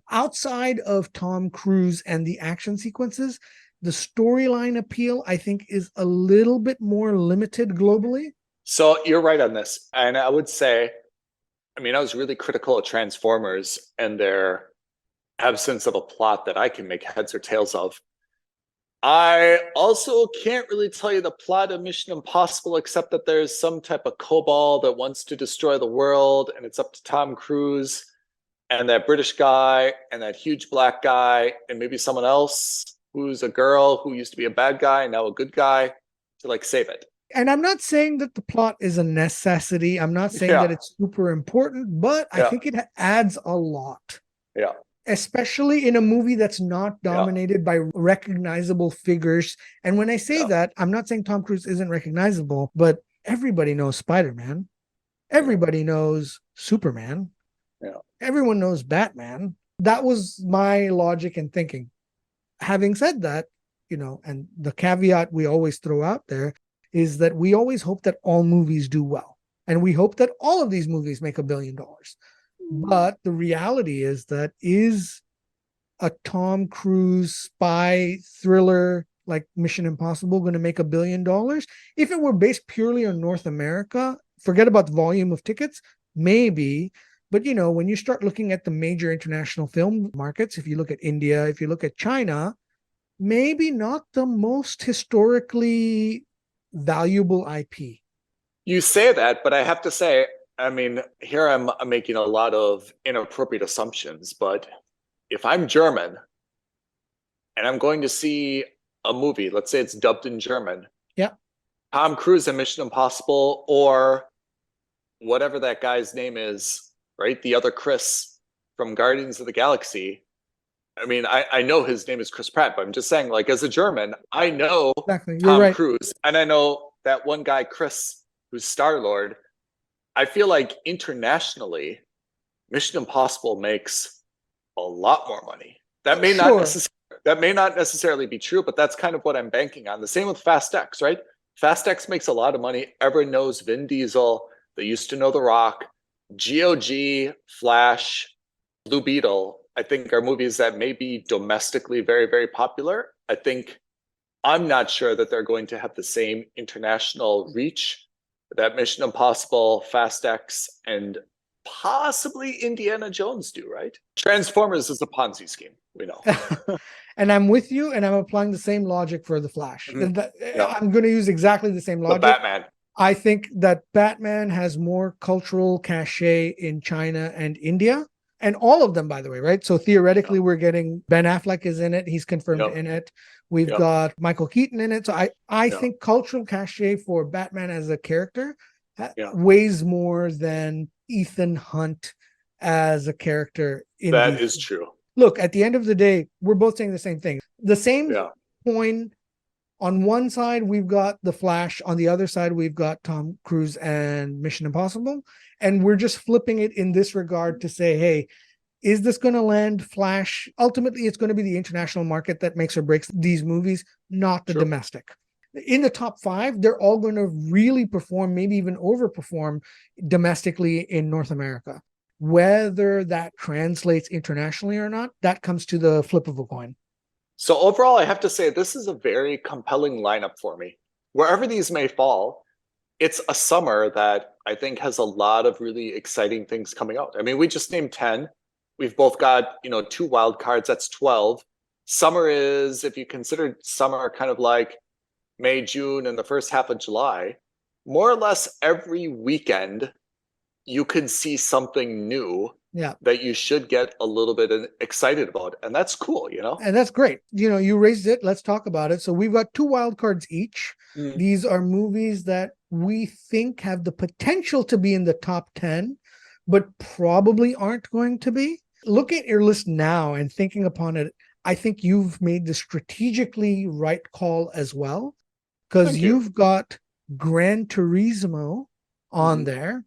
outside of Tom Cruise and the action sequences. The storyline appeal, I think, is a little bit more limited globally. So you're right on this. And I would say, I mean, I was really critical of Transformers and their absence of a plot that I can make heads or tails of. I also can't really tell you the plot of Mission Impossible, except that there's some type of cobalt that wants to destroy the world, and it's up to Tom Cruise and that British guy and that huge black guy and maybe someone else who's a girl who used to be a bad guy and now a good guy to save it. And I'm not saying that the plot is a necessity. I'm not saying that it's super important, but I think it adds a lot. Yeah. Especially in a movie that's not dominated by recognizable figures. And when I say that, I'm not saying Tom Cruise isn't recognizable, but everybody knows Spider-Man. Everybody knows Superman. Yeah. Everyone knows Batman. That was my logic and thinking. Having said that, and the caveat we always throw out there is that we always hope that all movies do well. And we hope that all of these movies make $1 billion. But the reality is a Tom Cruise spy thriller like Mission Impossible going to make $1 billion? If it were based purely on North America, forget about the volume of tickets, maybe. But, when you start looking at the major international film markets, if you look at India, if you look at China, maybe not the most historically valuable IP. You say that, but I have to say, I mean, here I'm making a lot of inappropriate assumptions, but if I'm German and I'm going to see a movie, let's say it's dubbed in German. Yeah. Tom Cruise in Mission Impossible or whatever that guy's name is, right? The other Chris from Guardians of the Galaxy. I mean, I know his name is Chris Pratt, but I'm just saying, like, as a German, I know exactly. Tom right. Cruise, and I know that one guy, Chris, who's Star-Lord. I feel like internationally, Mission Impossible makes a lot more money. That may not necessarily be true, but that's kind of what I'm banking on. The same with Fast X, right? Fast X makes a lot of money. Everyone knows Vin Diesel. They used to know The Rock. GOG, Flash, Blue Beetle, I think are movies that may be domestically very, very popular. I'm not sure that they're going to have the same international reach that Mission Impossible, Fast X, and possibly Indiana Jones do, right? Transformers is a Ponzi scheme, we know. And I'm with you, and I'm applying the same logic for The Flash. Mm-hmm. I'm going to use exactly the same logic. The Batman. I think that Batman has more cultural cachet in China and India, and all of them, by the way, right? So theoretically, we're getting Ben Affleck is in it. He's confirmed in it. We've got Michael Keaton in it. So I think cultural cachet for Batman as a character weighs more than Ethan Hunt as a character. That is true. Look, at the end of the day, we're both saying the same thing. The same coin. On one side, we've got The Flash. On the other side, we've got Tom Cruise and Mission Impossible. And we're just flipping it in this regard to say, hey, is this going to land Flash? Ultimately, it's going to be the international market that makes or breaks these movies, not the domestic. In the top 5, they're all going to really perform, maybe even overperform domestically in North America. Whether that translates internationally or not, that comes to the flip of a coin. So overall, I have to say this is a very compelling lineup for me. Wherever these may fall, it's a summer that I think has a lot of really exciting things coming out. I mean, we just named 10. We've both got, 2 wild cards. That's 12. Summer is, if you consider summer kind of like May, June, and the first half of July, more or less every weekend, you can see something new that you should get a little bit excited about. And that's cool, And that's great. You raised it. Let's talk about it. So we've got 2 wild cards each. These are movies that we think have the potential to be in the top 10, but probably aren't going to be. Look at your list now and thinking upon it. I think you've made the strategically right call as well, because you've got Gran Turismo on there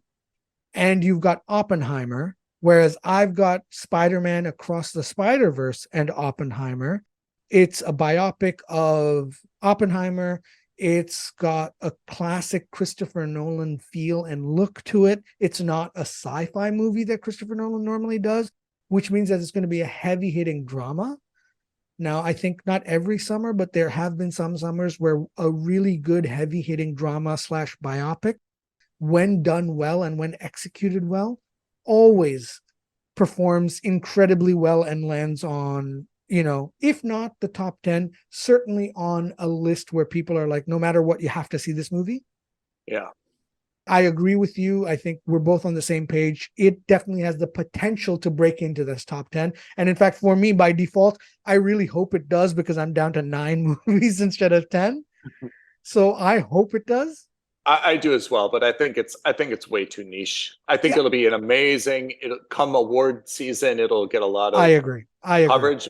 and you've got Oppenheimer. Whereas I've got Spider-Man Across the Spider-Verse and Oppenheimer. It's a biopic of Oppenheimer. It's got a classic Christopher Nolan feel and look to it. It's not a sci-fi movie that Christopher Nolan normally does, which means that it's going to be a heavy-hitting drama. Now, I think not every summer, but there have been some summers where a really good heavy-hitting drama / biopic, when done well and when executed well, always performs incredibly well and lands on, if not the top 10, certainly on a list where people are like, no matter what, you have to see this movie. Yeah. I agree with you. I think we're both on the same page. It definitely has the potential to break into this top 10. And in fact, for me, by default, I really hope it does because I'm down to 9 movies instead of 10. So I hope it does. I do as well, but I think it's way too niche. I think it'll be an amazing. It'll come award season. It'll get a lot of. I agree. Coverage,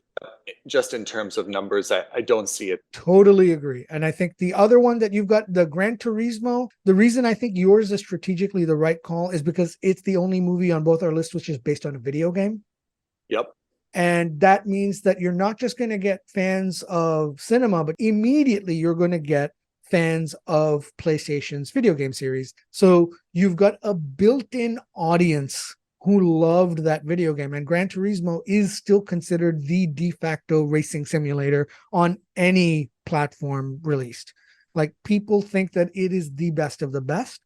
just in terms of numbers. I don't see it. Totally agree. And I think the other one that you've got, the Gran Turismo. The reason I think yours is strategically the right call is because it's the only movie on both our lists which is based on a video game. Yep. And that means that you're not just going to get fans of cinema, but immediately you're going to get fans of PlayStation's video game series. So you've got a built-in audience who loved that video game. And Gran Turismo is still considered the de facto racing simulator on any platform released. Like, people think that it is the best of the best.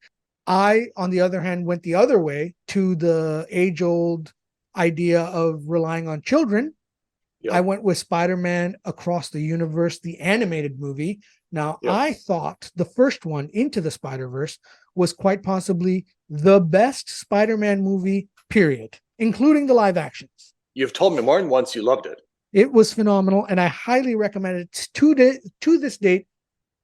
I, on the other hand, went the other way to the age-old idea of relying on children. Yep. I went with Spider-Man Across the Universe, the animated movie. Now, yep. I thought the first one, Into the Spider-Verse, was quite possibly the best Spider-Man movie, period, including the live actions. You've told me more than once you loved it. It was phenomenal, and I highly recommend it to this date.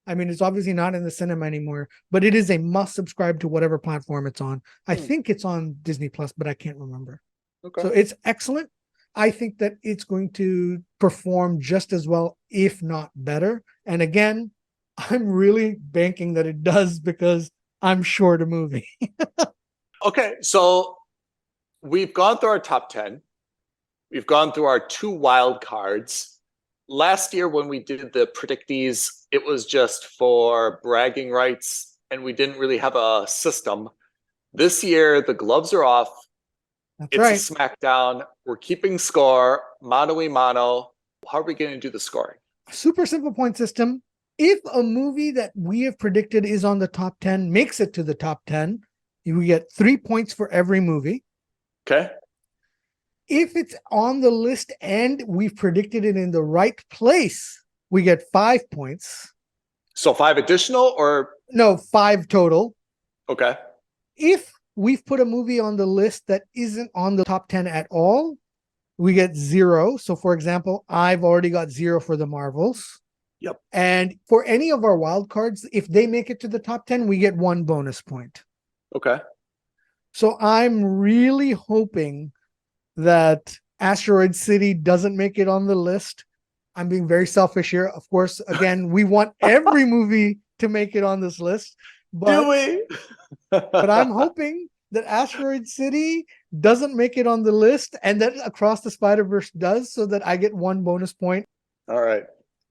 I mean, it's obviously not in the cinema anymore, but it is a must subscribe to whatever platform it's on. I think it's on Disney Plus, but I can't remember. Okay. So it's excellent. I think that it's going to perform just as well, if not better. And again, I'm really banking that it does because I'm short a movie. Okay, so we've gone through our top 10. We've gone through our 2 wild cards. Last year when we did the predictees, it was just for bragging rights, and we didn't really have a system. This year, the gloves are off. It's right. A SmackDown. We're keeping score, mano a mano. How are we going to do the scoring? Super simple point system. If a movie that we have predicted is on the top 10 makes it to the top 10, you get 3 points for every movie. Okay. If it's on the list and we've predicted it in the right place, we get 5 points. So 5 additional or? No, 5 total. Okay. If we've put a movie on the list that isn't on the top 10 at all, we get 0. So for example, I've already got 0 for the Marvels. Yep. And for any of our wild cards, if they make it to the top 10, we get 1 bonus point. Okay. So I'm really hoping that Asteroid City doesn't make it on the list. I'm being very selfish here. Of course, again, we want every movie to make it on this list. But, do we? But I'm hoping that Asteroid City doesn't make it on the list and that Across the Spider-Verse does, so that I get 1 bonus point. All right.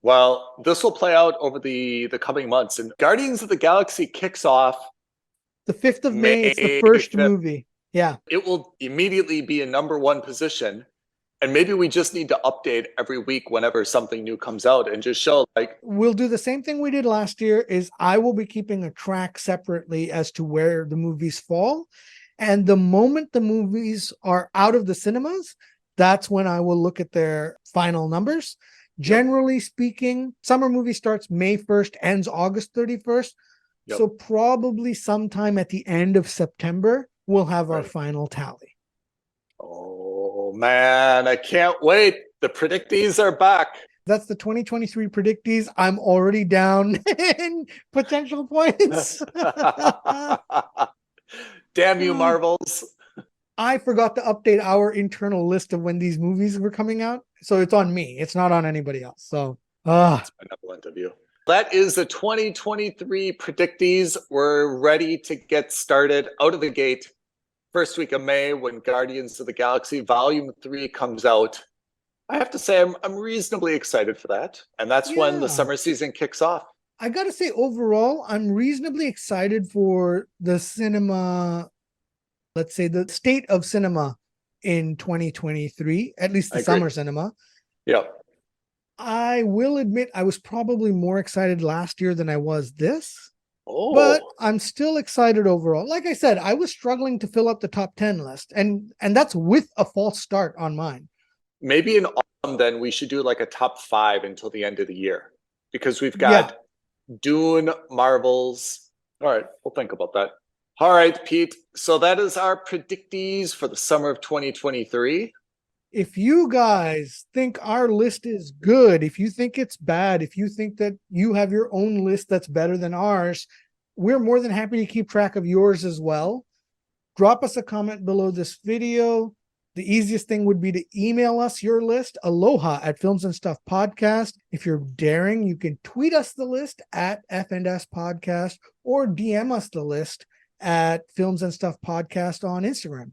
Well, this will play out over the coming months. And Guardians of the Galaxy kicks off the 5th of May. It's the first movie. Yeah. It will immediately be a #1 position. And maybe we just need to update every week whenever something new comes out and just show, like, we'll do the same thing we did last year. Is I will be keeping a track separately as to where the movies fall. And the moment the movies are out of the cinemas, that's when I will look at their final numbers. Generally speaking, summer movie starts May 1st, ends August 31st. Yep. So probably sometime at the end of September, we'll have our final tally. Oh, man, I can't wait. The predictees are back. That's the 2023 predictees. I'm already down in potential points. Damn you, Marvels. I forgot to update our internal list of when these movies were coming out. So it's on me. It's not on anybody else. So that's benevolent of you. That is the 2023 predictees. We're ready to get started out of the gate. First week of May, when Guardians of the Galaxy Volume 3 comes out. I have to say I'm reasonably excited for that. And that's when the summer season kicks off. I got to say, overall, I'm reasonably excited for the cinema, let's say the state of cinema in 2023, at least the summer cinema. Yeah. I will admit I was probably more excited last year than I was this. Oh. But I'm still excited overall. Like I said, I was struggling to fill up the top 10 list, and that's with a false start on mine. Maybe in autumn, then we should do like a top 5 until the end of the year, because we've got Dune, Marvels. All right, we'll think about that. All right, Pete. So that is our predictees for the summer of 2023. If you guys think our list is good, if you think it's bad, if you think that you have your own list that's better than ours, we're more than happy to keep track of yours as well. Drop us a comment below this video. The easiest thing would be to email us your list, aloha at Films and Stuff Podcast. If you're daring, you can tweet us the list at FNS Podcast or DM us the list at Films and Stuff Podcast on Instagram.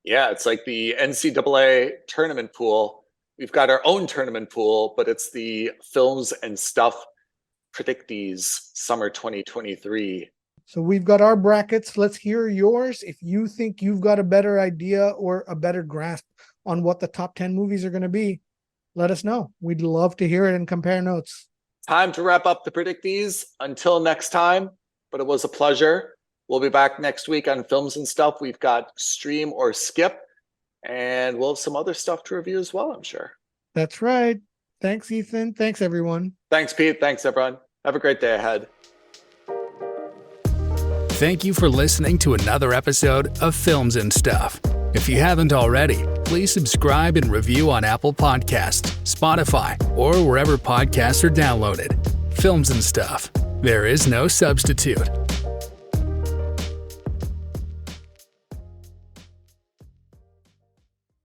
Yeah, it's like the NCAA tournament pool. We've got our own tournament pool, but it's the Films and Stuff Predictees Summer 2023. So we've got our brackets. Let's hear yours. If you think you've got a better idea or a better grasp on what the top 10 movies are going to be, let us know. We'd love to hear it and compare notes. Time to wrap up the Predicties. Until next time, but it was a pleasure. We'll be back next week on Films and Stuff. We've got Stream or Skip, and we'll have some other stuff to review as well, I'm sure. That's right. Thanks, Ethan. Thanks, everyone. Thanks, Pete. Thanks, everyone. Have a great day ahead. Thank you for listening to another episode of Films and Stuff. If you haven't already, please subscribe and review on Apple Podcasts, Spotify, or wherever podcasts are downloaded. Films and Stuff. There is no substitute.